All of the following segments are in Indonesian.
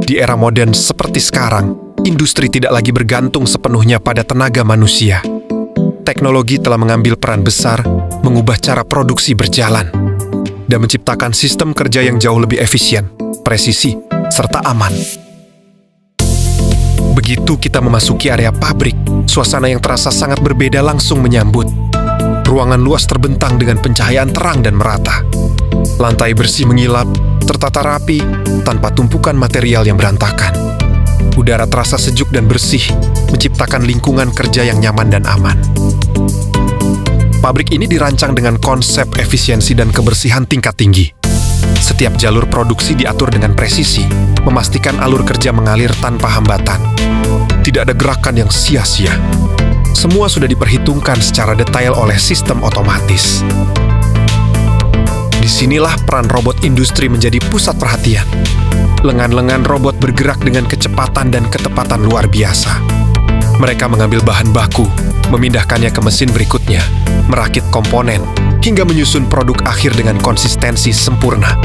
Di era modern seperti sekarang, industri tidak lagi bergantung sepenuhnya pada tenaga manusia. Teknologi telah mengambil peran besar mengubah cara produksi berjalan dan menciptakan sistem kerja yang jauh lebih efisien, presisi, serta aman. Begitu kita memasuki area pabrik, suasana yang terasa sangat berbeda langsung menyambut. Ruangan luas terbentang dengan pencahayaan terang dan merata. Lantai bersih mengilap, tertata rapi, tanpa tumpukan material yang berantakan. Udara terasa sejuk dan bersih, menciptakan lingkungan kerja yang nyaman dan aman. Pabrik ini dirancang dengan konsep efisiensi dan kebersihan tingkat tinggi. Setiap jalur produksi diatur dengan presisi, memastikan alur kerja mengalir tanpa hambatan. Tidak ada gerakan yang sia-sia. Semua sudah diperhitungkan secara detail oleh sistem otomatis. Disinilah peran robot industri menjadi pusat perhatian. Lengan-lengan robot bergerak dengan kecepatan dan ketepatan luar biasa. Mereka mengambil bahan baku, memindahkannya ke mesin berikutnya, merakit komponen, hingga menyusun produk akhir dengan konsistensi sempurna.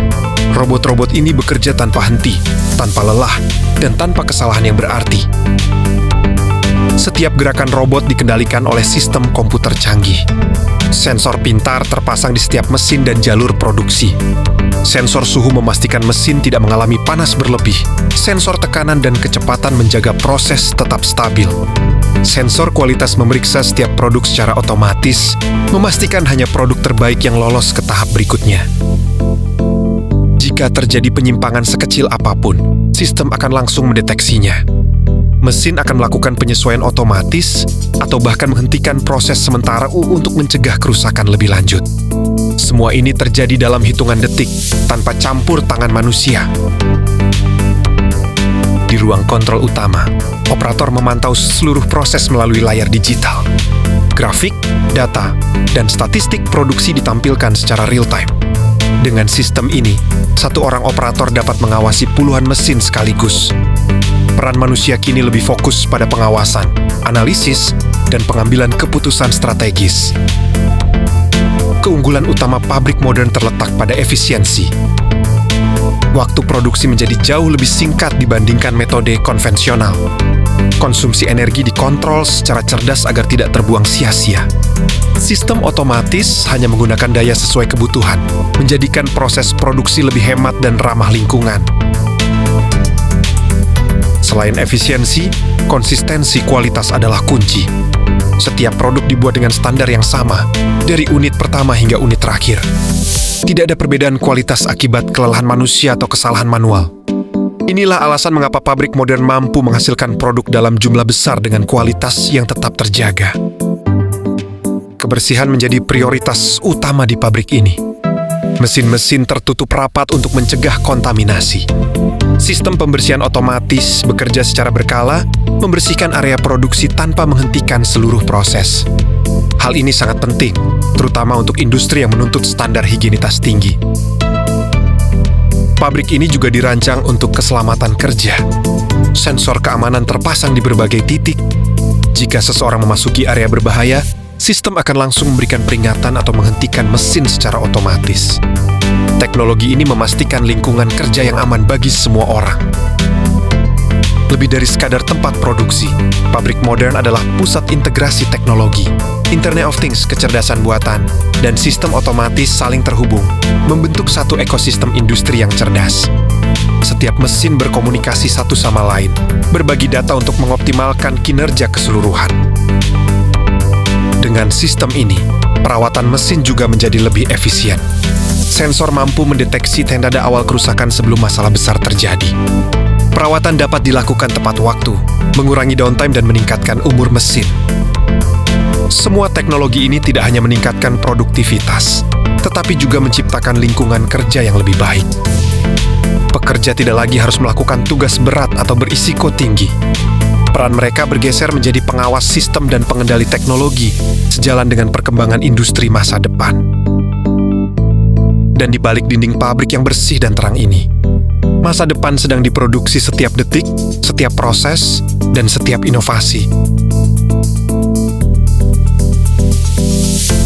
Robot-robot ini bekerja tanpa henti, tanpa lelah, dan tanpa kesalahan yang berarti. Setiap gerakan robot dikendalikan oleh sistem komputer canggih. Sensor pintar terpasang di setiap mesin dan jalur produksi. Sensor suhu memastikan mesin tidak mengalami panas berlebih. Sensor tekanan dan kecepatan menjaga proses tetap stabil. Sensor kualitas memeriksa setiap produk secara otomatis, memastikan hanya produk terbaik yang lolos ke tahap berikutnya. Jika terjadi penyimpangan sekecil apapun, sistem akan langsung mendeteksinya. Mesin akan melakukan penyesuaian otomatis atau bahkan menghentikan proses sementara untuk mencegah kerusakan lebih lanjut. Semua ini terjadi dalam hitungan detik, tanpa campur tangan manusia. Di ruang kontrol utama, operator memantau seluruh proses melalui layar digital. Grafik, data, dan statistik produksi ditampilkan secara real-time. Dengan sistem ini, satu orang operator dapat mengawasi puluhan mesin sekaligus. Peran manusia kini lebih fokus pada pengawasan, analisis, dan pengambilan keputusan strategis. Keunggulan utama pabrik modern terletak pada efisiensi. Waktu produksi menjadi jauh lebih singkat dibandingkan metode konvensional. Konsumsi energi dikontrol secara cerdas agar tidak terbuang sia-sia. Sistem otomatis hanya menggunakan daya sesuai kebutuhan, menjadikan proses produksi lebih hemat dan ramah lingkungan. Selain efisiensi, konsistensi kualitas adalah kunci. Setiap produk dibuat dengan standar yang sama, dari unit pertama hingga unit terakhir. Tidak ada perbedaan kualitas akibat kelelahan manusia atau kesalahan manual. Inilah alasan mengapa pabrik modern mampu menghasilkan produk dalam jumlah besar dengan kualitas yang tetap terjaga. Kebersihan menjadi prioritas utama di pabrik ini. Mesin-mesin tertutup rapat untuk mencegah kontaminasi. Sistem pembersihan otomatis bekerja secara berkala, membersihkan area produksi tanpa menghentikan seluruh proses. Hal ini sangat penting, terutama untuk industri yang menuntut standar higienitas tinggi. Pabrik ini juga dirancang untuk keselamatan kerja. Sensor keamanan terpasang di berbagai titik. Jika seseorang memasuki area berbahaya, sistem akan langsung memberikan peringatan atau menghentikan mesin secara otomatis. Teknologi ini memastikan lingkungan kerja yang aman bagi semua orang. Lebih dari sekadar tempat produksi, pabrik modern adalah pusat integrasi teknologi. Internet of Things, kecerdasan buatan, dan sistem otomatis saling terhubung, membentuk satu ekosistem industri yang cerdas. Setiap mesin berkomunikasi satu sama lain, berbagi data untuk mengoptimalkan kinerja keseluruhan. Dengan sistem ini, perawatan mesin juga menjadi lebih efisien. Sensor mampu mendeteksi tanda awal kerusakan sebelum masalah besar terjadi. Perawatan dapat dilakukan tepat waktu, mengurangi downtime dan meningkatkan umur mesin. Semua teknologi ini tidak hanya meningkatkan produktivitas, tetapi juga menciptakan lingkungan kerja yang lebih baik. Pekerja tidak lagi harus melakukan tugas berat atau berisiko tinggi. Peran mereka bergeser menjadi pengawas sistem dan pengendali teknologi, sejalan dengan perkembangan industri masa depan. Dan di balik dinding pabrik yang bersih dan terang ini, masa depan sedang diproduksi setiap detik, setiap proses, dan setiap inovasi.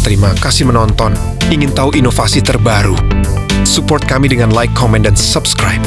Terima kasih menonton. Ingin tahu inovasi terbaru? Support kami dengan like, comment, dan subscribe.